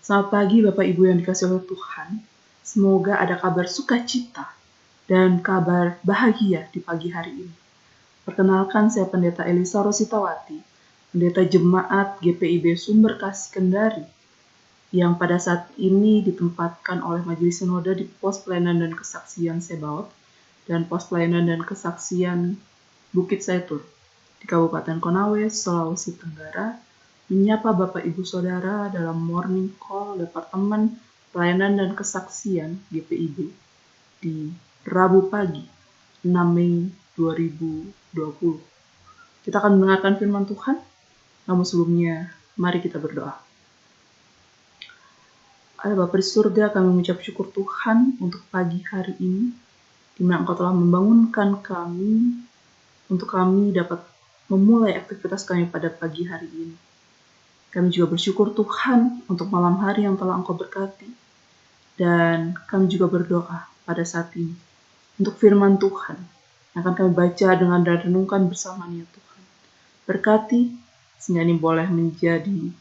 Selamat pagi Bapak Ibu yang dikasihi oleh Tuhan. Semoga ada kabar sukacita dan kabar bahagia di pagi hari ini. Perkenalkan, saya Pendeta Elisa Rositawati, Pendeta Jemaat GPIB Sumber Kasih Kendari, yang pada saat ini ditempatkan oleh Majelis Sinode di Pos Pelayanan dan Kesaksian Sebaot dan Pos Pelayanan dan Kesaksian Bukit Zaitun di Kabupaten Konawe, Sulawesi Tenggara, menyapa Bapak Ibu Saudara dalam Morning Call Departemen Pelayanan dan Kesaksian GPIB di Rabu pagi 6 Mei 2020. Kita akan mendengarkan firman Tuhan, namun sebelumnya mari kita berdoa. Allah Bapa di surga, kami mengucap syukur Tuhan untuk pagi hari ini, di mana Engkau telah membangunkan kami untuk kami dapat memulai aktivitas kami pada pagi hari ini. Kami juga bersyukur Tuhan untuk malam hari yang telah Engkau berkati. Dan kami juga berdoa pada saat ini untuk firman Tuhan yang akan kami baca dengan dan renungkan bersamanya Tuhan. Berkati sehingga ini boleh menjadi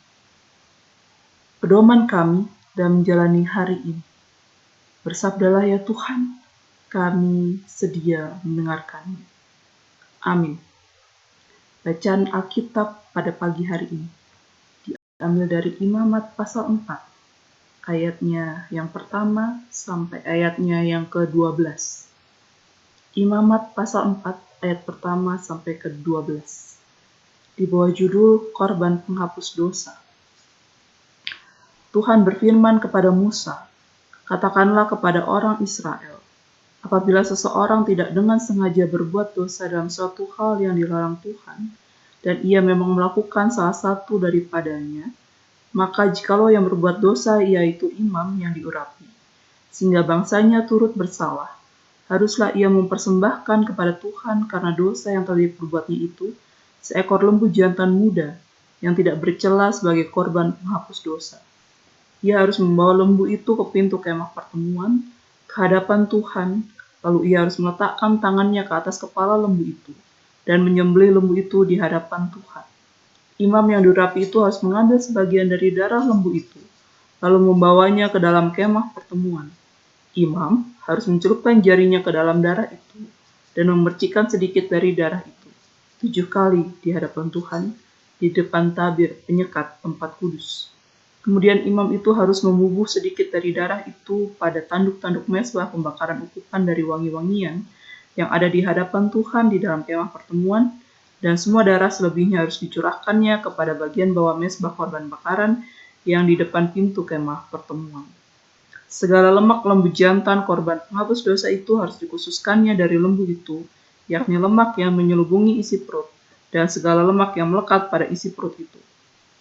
pedoman kami dalam menjalani hari ini. Bersabdalah ya Tuhan, kami sedia mendengarkannya. Amin. Bacaan Alkitab pada pagi hari ini diambil dari Imamat pasal 4, ayatnya yang pertama sampai ayatnya yang ke-12. Imamat pasal 4, ayat pertama sampai ke-12. Di bawah judul Korban Penghapus Dosa. Tuhan berfirman kepada Musa, "Katakanlah kepada orang Israel, apabila seseorang tidak dengan sengaja berbuat dosa dalam suatu hal yang dilarang Tuhan, dan ia memang melakukan salah satu daripadanya, maka jikalau yang berbuat dosa yaitu imam yang diurapi, sehingga bangsanya turut bersalah, haruslah ia mempersembahkan kepada Tuhan karena dosa yang telah diperbuatnya itu, seekor lembu jantan muda yang tidak bercela sebagai korban penghapus dosa. Ia harus membawa lembu itu ke pintu kemah pertemuan, ke hadapan Tuhan, lalu ia harus meletakkan tangannya ke atas kepala lembu itu, dan menyembelih lembu itu di hadapan Tuhan. Imam yang diurapi itu harus mengambil sebagian dari darah lembu itu, lalu membawanya ke dalam kemah pertemuan. Imam harus mencelupkan jarinya ke dalam darah itu, dan memercikkan sedikit dari darah itu 7 kali di hadapan Tuhan, di depan tabir penyekat tempat kudus. Kemudian imam itu harus membubuh sedikit dari darah itu pada tanduk-tanduk mezbah pembakaran ukupan dari wangi-wangian, yang ada di hadapan Tuhan di dalam kemah pertemuan, dan semua darah selebihnya harus dicurahkannya kepada bagian bawah mezbah korban bakaran yang di depan pintu kemah pertemuan. Segala lemak lembu jantan korban penghapus dosa itu harus dikhususkannya dari lembu itu, yakni lemak yang menyelubungi isi perut, dan segala lemak yang melekat pada isi perut itu.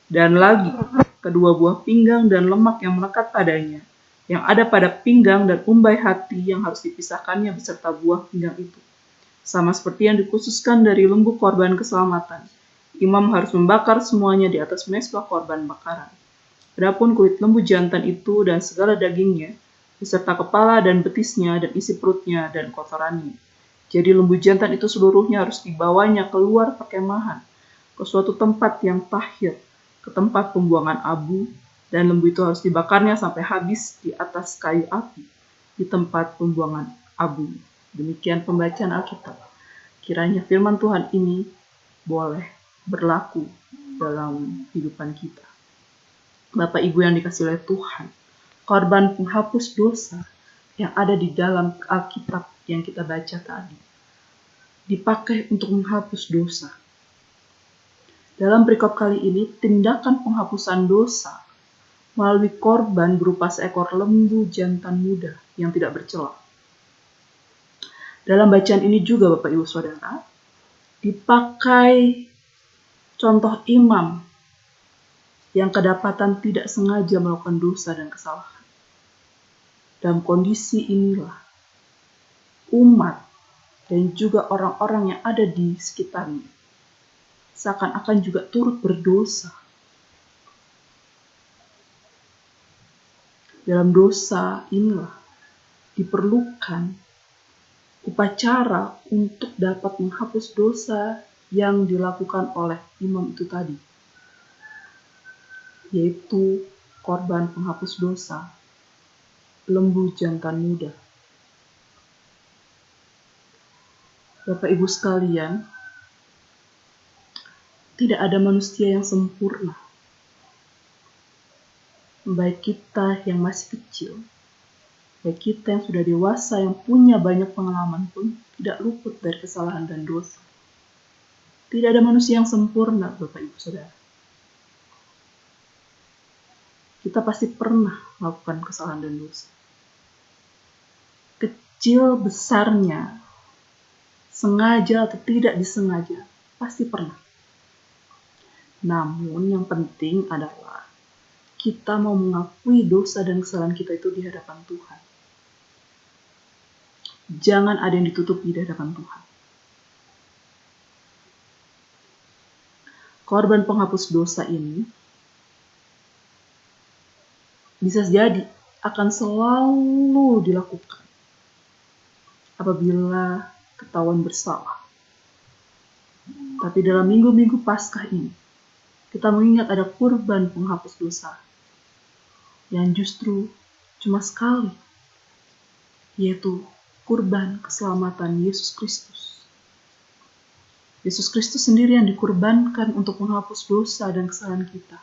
Dan lagi, kedua buah pinggang dan lemak yang melekat padanya, yang ada pada pinggang dan umbai hati yang harus dipisahkannya beserta buah pinggang itu. Sama seperti yang dikhususkan dari lembu korban keselamatan, imam harus membakar semuanya di atas mezbah korban bakaran. Adapun kulit lembu jantan itu dan segala dagingnya, beserta kepala dan betisnya dan isi perutnya dan kotorannya. Jadi lembu jantan itu seluruhnya harus dibawanya keluar perkemahan, ke suatu tempat yang tahir, ke tempat pembuangan abu, dan lembu itu harus dibakarnya sampai habis di atas kayu api di tempat pembuangan abu. Demikian pembacaan Alkitab. Kiranya firman Tuhan ini boleh berlaku dalam kehidupan kita. Bapak Ibu yang dikasihi oleh Tuhan, korban penghapus dosa yang ada di dalam Alkitab yang kita baca tadi dipakai untuk menghapus dosa. Dalam perikop kali ini, tindakan penghapusan dosa melalui korban berupa seekor lembu jantan muda yang tidak bercela. Dalam bacaan ini juga Bapak Ibu Saudara, dipakai contoh imam yang kedapatan tidak sengaja melakukan dosa dan kesalahan. Dalam kondisi inilah, umat dan juga orang-orang yang ada di sekitarnya seakan-akan juga turut berdosa. Dalam dosa inilah diperlukan upacara untuk dapat menghapus dosa yang dilakukan oleh imam itu tadi, yaitu korban penghapus dosa, lembu jantan muda. Bapak Ibu sekalian, tidak ada manusia yang sempurna. Baik kita yang masih kecil, baik kita yang sudah dewasa, yang punya banyak pengalaman pun tidak luput dari kesalahan dan dosa. Tidak ada manusia yang sempurna, Bapak Ibu Saudara. Kita pasti pernah melakukan kesalahan dan dosa. Kecil besarnya, sengaja atau tidak disengaja, pasti pernah. Namun yang penting adalah kita mau mengakui dosa dan kesalahan kita itu di hadapan Tuhan. Jangan ada yang ditutupi di hadapan Tuhan. Korban penghapus dosa ini bisa jadi akan selalu dilakukan apabila ketahuan bersalah. Tapi dalam minggu-minggu Paskah ini, kita mengingat ada kurban penghapus dosa yang justru cuma sekali, yaitu kurban keselamatan Yesus Kristus. Yesus Kristus sendiri yang dikurbankan untuk menghapus dosa dan kesalahan kita.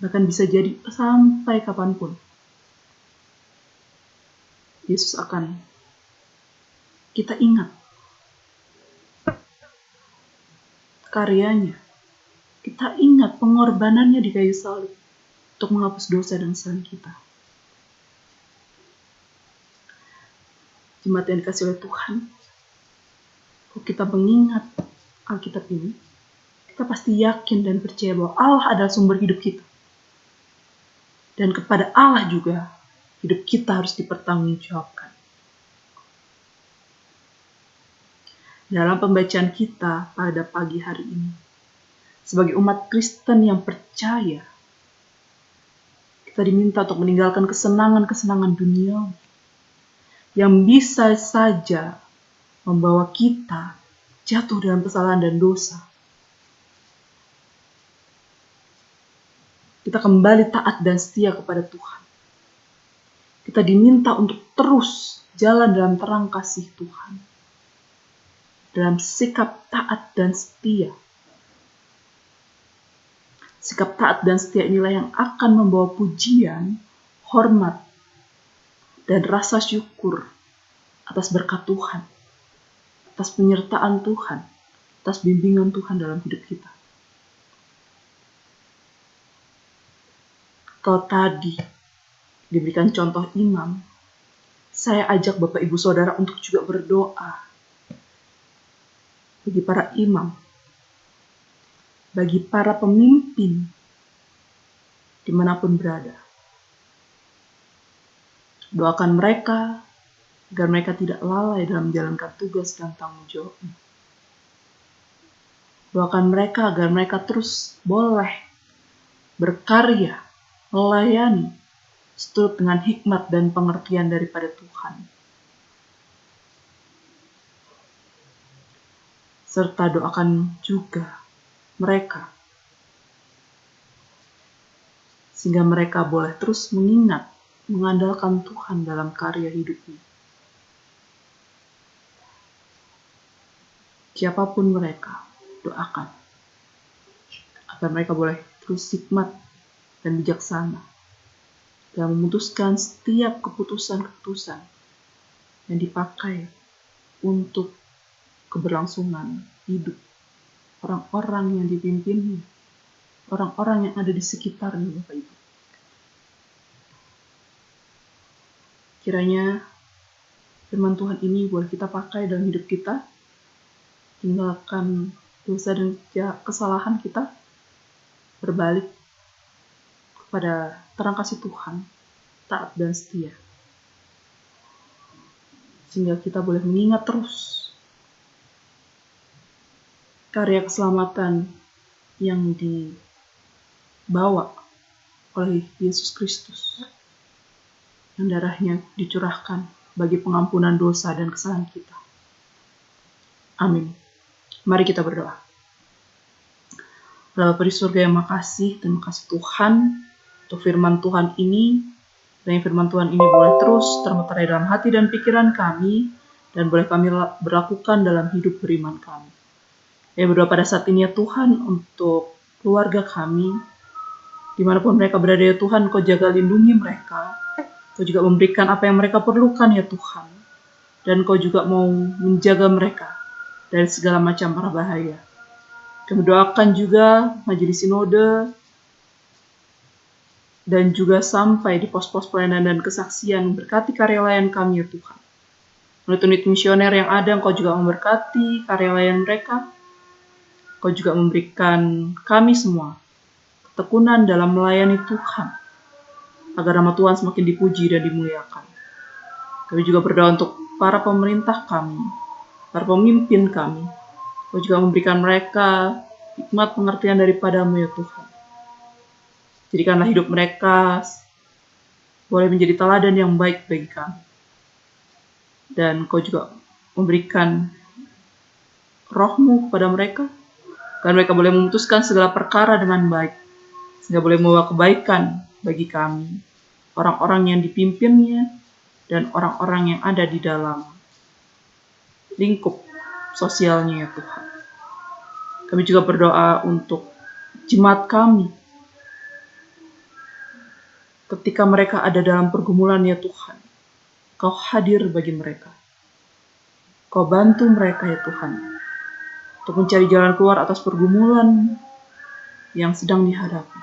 Bahkan bisa jadi sampai kapanpun Yesus akan kita ingat karyanya. Kita ingat pengorbanannya di kayu salib untuk menghapus dosa dan kesalahan kita. Jemaat yang dikasih oleh Tuhan, kalau kita mengingat Alkitab ini, kita pasti yakin dan percaya bahwa Allah adalah sumber hidup kita. Dan kepada Allah juga hidup kita harus dipertanggungjawabkan. Dalam pembacaan kita pada pagi hari ini, sebagai umat Kristen yang percaya, kita diminta untuk meninggalkan kesenangan-kesenangan dunia yang bisa saja membawa kita jatuh dalam kesalahan dan dosa. Kita kembali taat dan setia kepada Tuhan. Kita diminta untuk terus jalan dalam terang kasih Tuhan, dalam sikap taat dan setia. Sikap taat dan setia inilah yang akan membawa pujian, hormat, dan rasa syukur atas berkat Tuhan, atas penyertaan Tuhan, atas bimbingan Tuhan dalam hidup kita. Kalau tadi diberikan contoh imam, saya ajak Bapak Ibu Saudara untuk juga berdoa bagi para imam, bagi para pemimpin dimanapun berada. Doakan mereka agar mereka tidak lalai dalam menjalankan tugas dan tanggung jawabnya. Doakan mereka agar mereka terus boleh berkarya, melayani, seturut dengan hikmat dan pengertian daripada Tuhan. Serta doakan juga mereka, sehingga mereka boleh terus mengingat, mengandalkan Tuhan dalam karya hidupnya. Siapapun mereka, doakan agar mereka boleh terus hikmat dan bijaksana dalam memutuskan setiap keputusan-keputusan yang dipakai untuk keberlangsungan hidup orang-orang yang dipimpinnya, orang-orang yang ada di sekitarnya, Bapak Ibu. Kiranya firman Tuhan ini boleh kita pakai dalam hidup kita, tinggalkan dosa dan kesalahan kita, berbalik kepada terang kasih Tuhan, taat dan setia. Sehingga kita boleh mengingat terus karya keselamatan yang dibawa oleh Yesus Kristus, yang darahnya dicurahkan bagi pengampunan dosa dan kesalahan kita. Amin. Mari kita berdoa. Allah Bapa di surga yang makasih, terima kasih Tuhan untuk firman Tuhan ini, dan firman Tuhan ini boleh terus termeterai dalam hati dan pikiran kami, dan boleh kami berlakukan dalam hidup beriman kami. Kami berdoa pada saat ini ya Tuhan untuk keluarga kami, dimanapun mereka berada ya Tuhan, Kau jaga lindungi mereka, Kau juga memberikan apa yang mereka perlukan ya Tuhan, dan Kau juga mau menjaga mereka dari segala macam mara bahaya. Kami doakan juga majelis sinode, dan juga sampai di pos-pos pelayanan dan kesaksian, berkati karya layan kami ya Tuhan. Unit-unit misioner yang ada, Engkau juga memberkati karya layan mereka. Kau juga memberikan kami semua ketekunan dalam melayani Tuhan, agar nama Tuhan semakin dipuji dan dimuliakan. Kami juga berdoa untuk para pemerintah kami, para pemimpin kami. Kau juga memberikan mereka hikmat pengertian daripada-Mu ya Tuhan. Jadikanlah hidup mereka boleh menjadi teladan yang baik bagi kami. Dan Kau juga memberikan Roh-Mu kepada mereka, agar mereka boleh memutuskan segala perkara dengan baik, sehingga boleh membawa kebaikan bagi kami, orang-orang yang dipimpinnya, dan orang-orang yang ada di dalam lingkup sosialnya ya Tuhan. Kami juga berdoa untuk jemaat kami, ketika mereka ada dalam pergumulan ya Tuhan, Kau hadir bagi mereka. Kau bantu mereka ya Tuhan, untuk mencari jalan keluar atas pergumulan yang sedang dihadapi.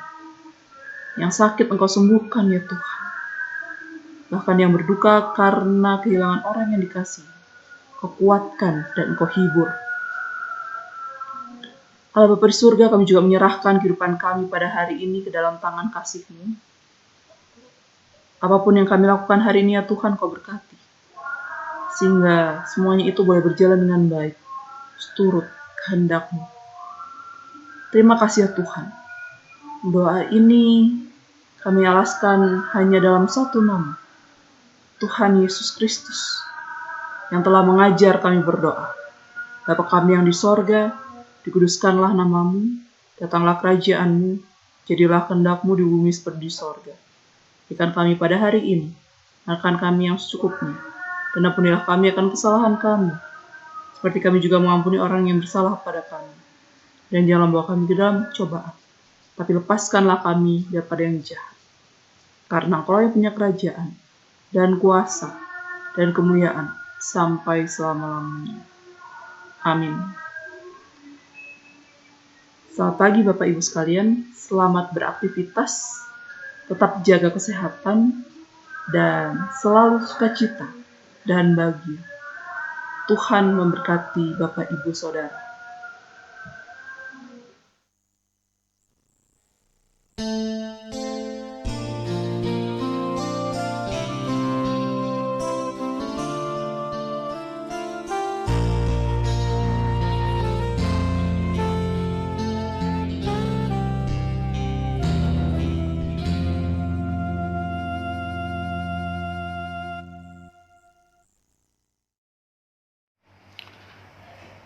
Yang sakit Engkau sembuhkan ya Tuhan. Bahkan yang berduka karena kehilangan orang yang dikasihi, Kau kuatkan dan Engkau hibur. Allah Bapa di surga, kami juga menyerahkan kehidupan kami pada hari ini ke dalam tangan kasih-Mu. Apapun yang kami lakukan hari ini ya Tuhan, Kau berkati, sehingga semuanya itu boleh berjalan dengan baik, seturut kehendak-Mu. Terima kasih ya Tuhan. Doa ini kami alaskan hanya dalam satu nama, Tuhan Yesus Kristus, yang telah mengajar kami berdoa. Bapa kami yang di sorga, dikuduskanlah nama-Mu, datanglah kerajaan-Mu, jadilah kehendak-Mu di bumi seperti di sorga. Berikan kami pada hari ini makan kami yang secukupnya, dan ampunilah kami akan kesalahan kami, seperti kami juga mengampuni orang yang bersalah pada kami. Dan jangan bawa kami ke dalam cobaan, tapi lepaskanlah kami daripada yang jahat. Karena Engkau yang punya kerajaan, dan kuasa, dan kemuliaan, sampai selama-lamanya. Amin. Selamat pagi Bapak Ibu sekalian, selamat beraktivitas, tetap jaga kesehatan, dan selalu sukacita dan bahagia. Tuhan memberkati Bapak Ibu Saudara.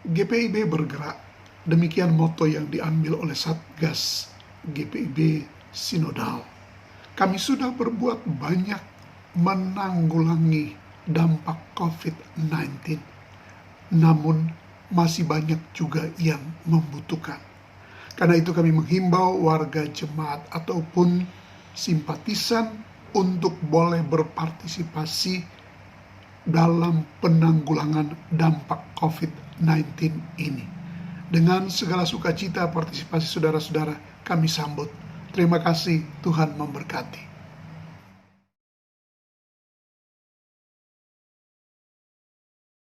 GPIB bergerak, demikian moto yang diambil oleh Satgas GPIB Sinodal. Kami sudah berbuat banyak menanggulangi dampak COVID-19, namun masih banyak juga yang membutuhkan. Karena itu kami menghimbau warga jemaat ataupun simpatisan untuk boleh berpartisipasi dalam penanggulangan dampak COVID-19 ini. Dengan segala sukacita partisipasi saudara-saudara kami sambut. Terima kasih, Tuhan memberkati.